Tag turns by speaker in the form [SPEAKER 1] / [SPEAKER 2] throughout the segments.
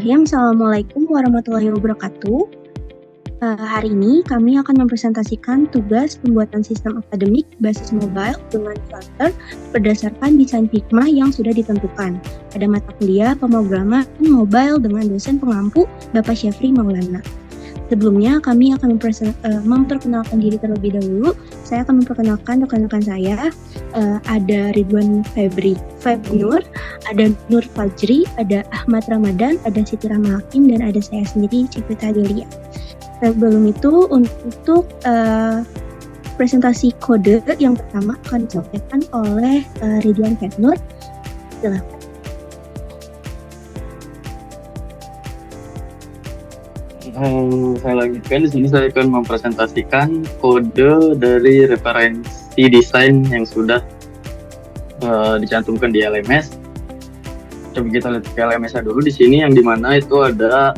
[SPEAKER 1] Bismillahirrahmanirrahim. Assalamualaikum warahmatullahi wabarakatuh. Hari ini kami akan mempresentasikan tugas pembuatan sistem akademik basis mobile dengan Flutter berdasarkan desain Figma yang sudah ditentukan pada mata kuliah pemrograman mobile dengan dosen pengampu Bapak Syafri Maulana. Sebelumnya kami akan memperkenalkan diri terlebih dahulu. Saya akan memperkenalkan rekan-rekan saya. Ada Ridwan Febri Nur, ada Nur Fajri, ada Ahmad Ramadan, ada Siti Rahma Hakim, dan ada saya sendiri, Ciprita Delia. Sebelum itu, untuk presentasi kode yang pertama akan disampaikan oleh Ridwan Febri Nur. Silakan.
[SPEAKER 2] Saya lanjutkan. Di sini saya akan mempresentasikan kode dari referensi desain yang sudah dicantumkan di LMS. Coba kita lihat ke LMS-nya dulu. Di sini yang dimana itu ada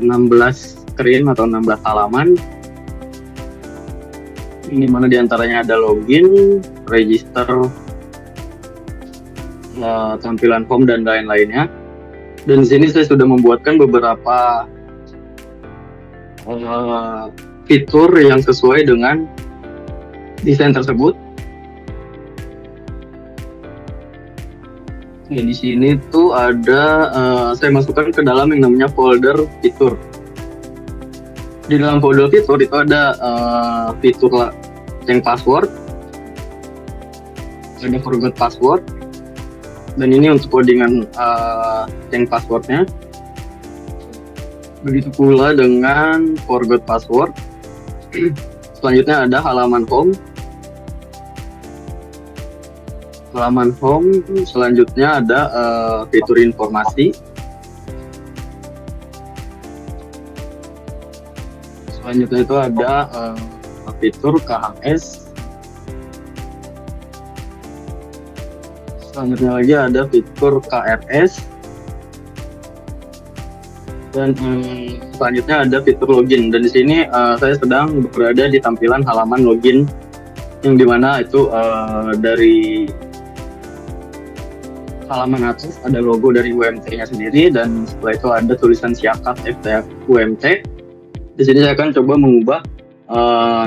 [SPEAKER 2] 16 screen atau 16 halaman. Ini dimana diantaranya ada login, register, tampilan home dan lain-lainnya. Dan di sini saya sudah membuatkan beberapa fitur yang sesuai dengan desain tersebut. Ya, di sini tuh ada saya masukkan ke dalam yang namanya folder fitur. Di dalam folder fitur itu ada fitur change password, ada forgot password, dan ini untuk codingan change passwordnya. Begitu pula dengan forgot password. Selanjutnya ada halaman home. Selanjutnya ada fitur informasi. Selanjutnya itu ada fitur KHS. Selanjutnya lagi ada fitur KRS. Dan selanjutnya ada fitur login. Dan di sini saya sedang berada di tampilan halaman login, yang dimana itu dari halaman atas ada logo dari UMT-nya sendiri, dan setelah itu ada tulisan Siakat FTF UMT. Di sini saya akan coba mengubah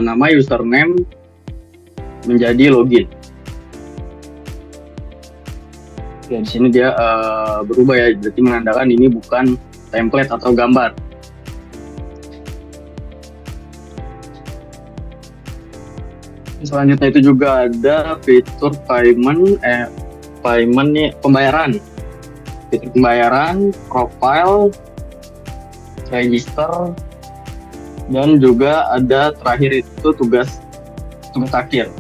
[SPEAKER 2] nama username menjadi login. Ya, di sini dia berubah ya, berarti menandakan ini bukan template atau gambar. Selanjutnya itu juga ada fitur payment nih, pembayaran. Fitur pembayaran, profile, register, dan juga ada terakhir itu tugas akhir.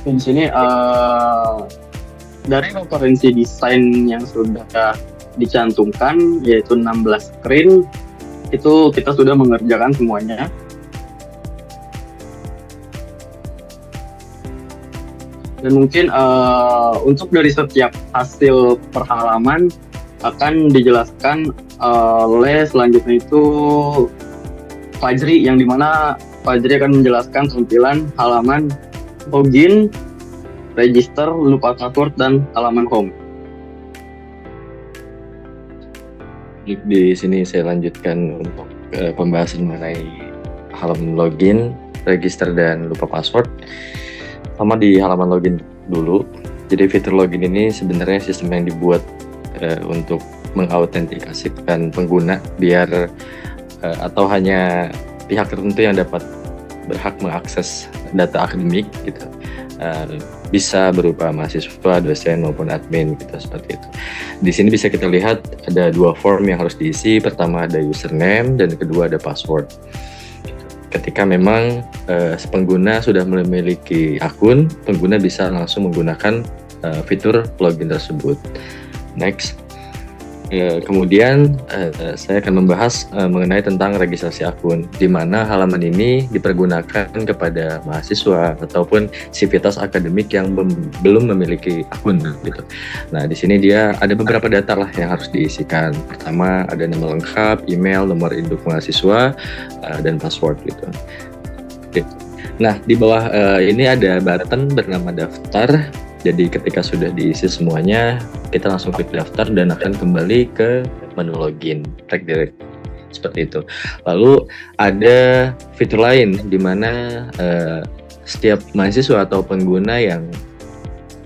[SPEAKER 2] Dan di sini dari referensi desain yang sudah dicantumkan, yaitu 16 screen, itu kita sudah mengerjakan semuanya. Dan mungkin untuk dari setiap hasil per halaman akan dijelaskan oleh selanjutnya itu Fajri, yang dimana Fajri akan menjelaskan tampilan halaman login, register, lupa password, dan halaman home.
[SPEAKER 3] Di sini saya lanjutkan untuk pembahasan mengenai halaman login, register, dan lupa password. Sama di halaman login dulu. Jadi fitur login ini sebenarnya sistem yang dibuat untuk mengautentikasikan pengguna biar atau hanya pihak tertentu yang dapat berhak mengakses data akademik gitu. Bisa berupa mahasiswa, dosen, maupun admin gitu, seperti itu. Di sini bisa kita lihat ada dua form yang harus diisi. Pertama ada username, dan kedua ada password. Ketika memang pengguna sudah memiliki akun, pengguna bisa langsung menggunakan fitur login tersebut. Next. Kemudian saya akan membahas mengenai tentang registrasi akun, di mana halaman ini dipergunakan kepada mahasiswa ataupun sivitas akademik yang belum memiliki akun gitu. Nah, di sini dia ada beberapa data lah yang harus diisikan. Pertama ada nama lengkap, email, nomor induk mahasiswa, dan password gitu. Nah, di bawah ini ada button bernama daftar. Jadi ketika sudah diisi semuanya, kita langsung klik daftar dan akan kembali ke menu login, track direct. Seperti itu. Lalu ada fitur lain di mana setiap mahasiswa atau pengguna yang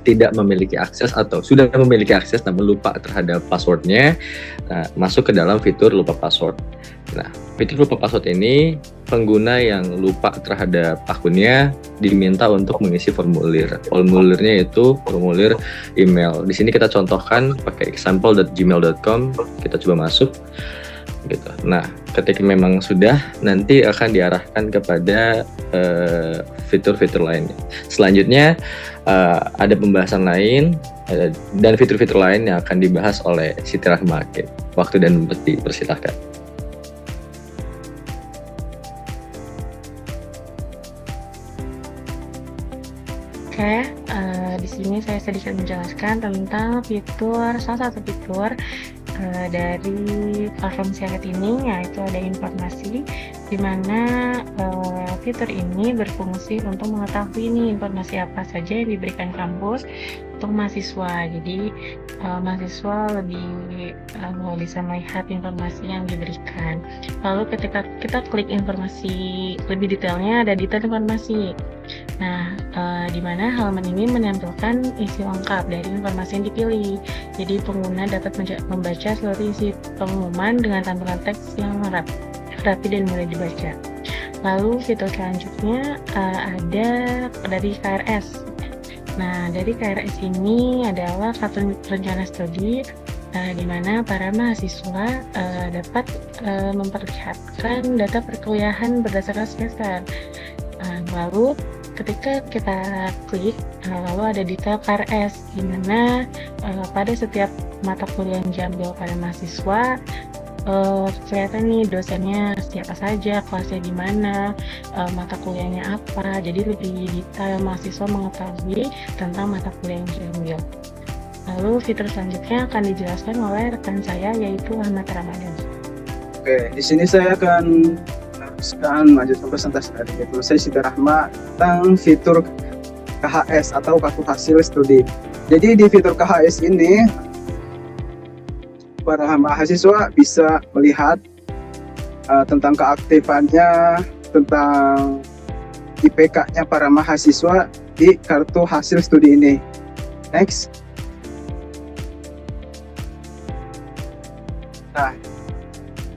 [SPEAKER 3] tidak memiliki akses atau sudah memiliki akses namun lupa terhadap passwordnya, masuk ke dalam fitur lupa password. Nah, fitur lupa password ini pengguna yang lupa terhadap akunnya diminta untuk mengisi formulir. Formulirnya itu formulir email. Di sini kita contohkan pakai example.gmail.com, kita coba masuk gitu. Nah, ketika memang sudah, nanti akan diarahkan kepada fitur-fitur lainnya. Selanjutnya ada pembahasan lain dan fitur-fitur lain yang akan dibahas oleh Siti Rahma. Waktu dan tempat dipersilahkan.
[SPEAKER 4] Oke, di sini saya sedikit menjelaskan tentang salah satu fitur dari platform Siaket ini, yaitu ada informasi, di mana fitur ini berfungsi untuk mengetahui informasi apa saja yang diberikan kampus untuk mahasiswa. Jadi mahasiswa lebih bisa melihat informasi yang diberikan. Lalu ketika kita klik informasi lebih detailnya, ada detail informasi. Nah, di mana halaman ini menampilkan isi lengkap dari informasi yang dipilih. Jadi pengguna dapat membaca seluruh isi pengumuman dengan tampilan teks yang rapi dan mudah dibaca. Lalu fitur selanjutnya ada dari KRS. Nah, dari KRS ini adalah satu rencana studi di mana para mahasiswa dapat memperlihatkan data perkuliahan berdasarkan semester. Lalu ketika kita klik, lalu ada detail KRS, di mana pada setiap mata kuliah yang diambil pada mahasiswa, kelihatan nih dosennya siapa saja, kelasnya di mana, mata kuliahnya apa. Jadi lebih detail mahasiswa mengetahui tentang mata kuliah yang diambil. Lalu fitur selanjutnya akan dijelaskan oleh rekan saya, yaitu Ahmad Ramadan.
[SPEAKER 5] Oke, di sini saya akan melanjutkan presentasi dari saya Siti Rahma tentang fitur KHS atau kartu hasil studi. Jadi di fitur KHS ini para mahasiswa bisa melihat tentang keaktifannya, tentang IPK-nya para mahasiswa di kartu hasil studi ini. Next. Nah,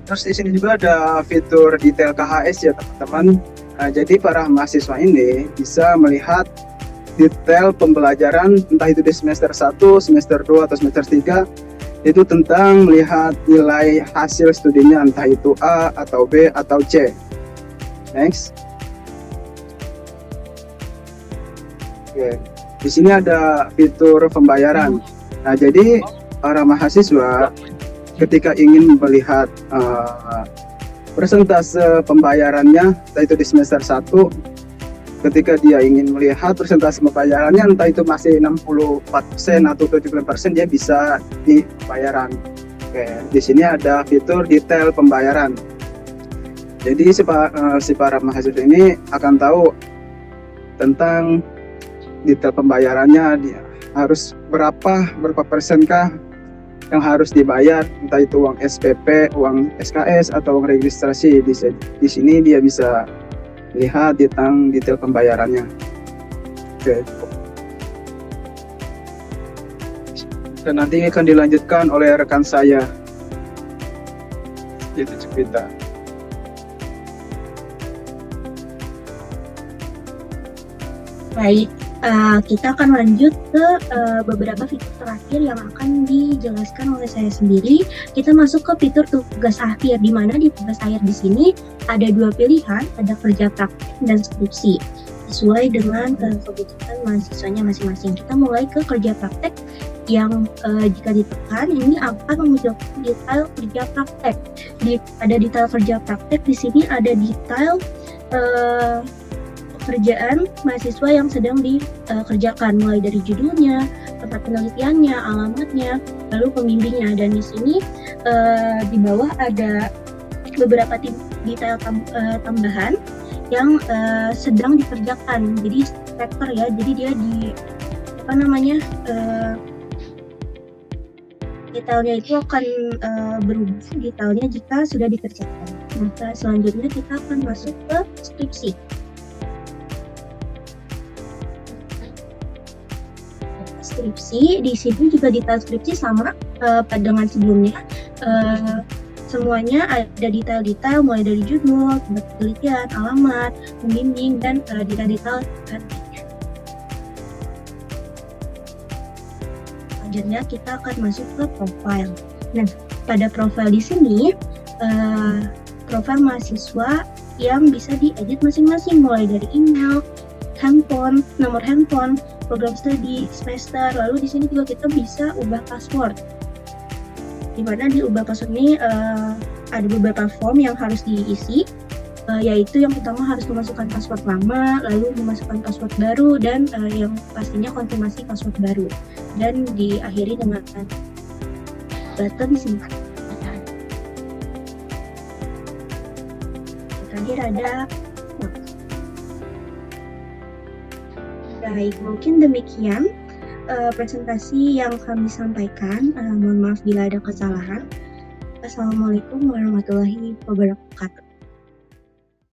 [SPEAKER 5] terus di sini juga ada fitur detail KHS ya teman-teman. Jadi para mahasiswa ini bisa melihat detail pembelajaran entah itu di semester 1, semester 2 atau semester 3, itu tentang melihat nilai hasil studinya entah itu A atau B atau C. Next. Oke. Di sini ada fitur pembayaran. Nah, jadi para mahasiswa ketika ingin melihat persentase pembayarannya, entah itu di semester 1, ketika dia ingin melihat persentase pembayarannya, entah itu masih 64% atau 75%, dia bisa di pembayaran. Oke, di sini ada fitur detail pembayaran. Jadi si para mahasiswa ini akan tahu tentang detail pembayarannya, dia harus berapa persenkah yang harus dibayar, entah itu uang SPP, uang SKS, atau uang registrasi. Di sini dia bisa lihat tentang detail pembayarannya. Oke. Dan nanti akan dilanjutkan oleh rekan saya. Itu cerita.
[SPEAKER 1] Baik, kita akan lanjut ke beberapa fitur terakhir yang akan dijelaskan oleh saya sendiri. Kita masuk ke fitur tugas akhir, di mana di tugas akhir di sini ada dua pilihan, ada kerja praktek dan skripsi, sesuai dengan kebutuhan mahasiswanya masing-masing. Kita mulai ke kerja praktek yang jika ditekan ini akan memunculkan detail kerja praktek. Ada detail kerja praktek di sini, ada detail pekerjaan mahasiswa yang sedang dikerjakan, mulai dari judulnya, tempat penelitiannya, alamatnya, lalu pembimbingnya. Dan di sini di bawah ada beberapa detail tambahan yang sedang dikerjakan. Jadi sektor ya, jadi dia detailnya itu akan berubah detailnya jika sudah dikerjakan. Nah, selanjutnya kita akan masuk ke skripsi. Skripsi di sini juga detail skripsi sama dengan sebelumnya. Semuanya ada detail-detail mulai dari judul, tempat penelitian, alamat, pembimbing, dan detail-detail lainnya. Selanjutnya kita akan masuk ke profile. Nah, pada profile di sini profil mahasiswa yang bisa diedit masing-masing mulai dari email, handphone, nomor handphone, program studi, semester. Lalu di sini juga kita bisa ubah password. Di mana di ubah password ini ada beberapa form yang harus diisi, yaitu yang pertama harus memasukkan password lama, lalu memasukkan password baru, dan yang pastinya konfirmasi password baru, dan diakhiri dengan button simpan. Terakhir ada baik, mungkin demikian presentasi yang kami sampaikan. Mohon maaf bila ada kesalahan. Assalamualaikum warahmatullahi wabarakatuh.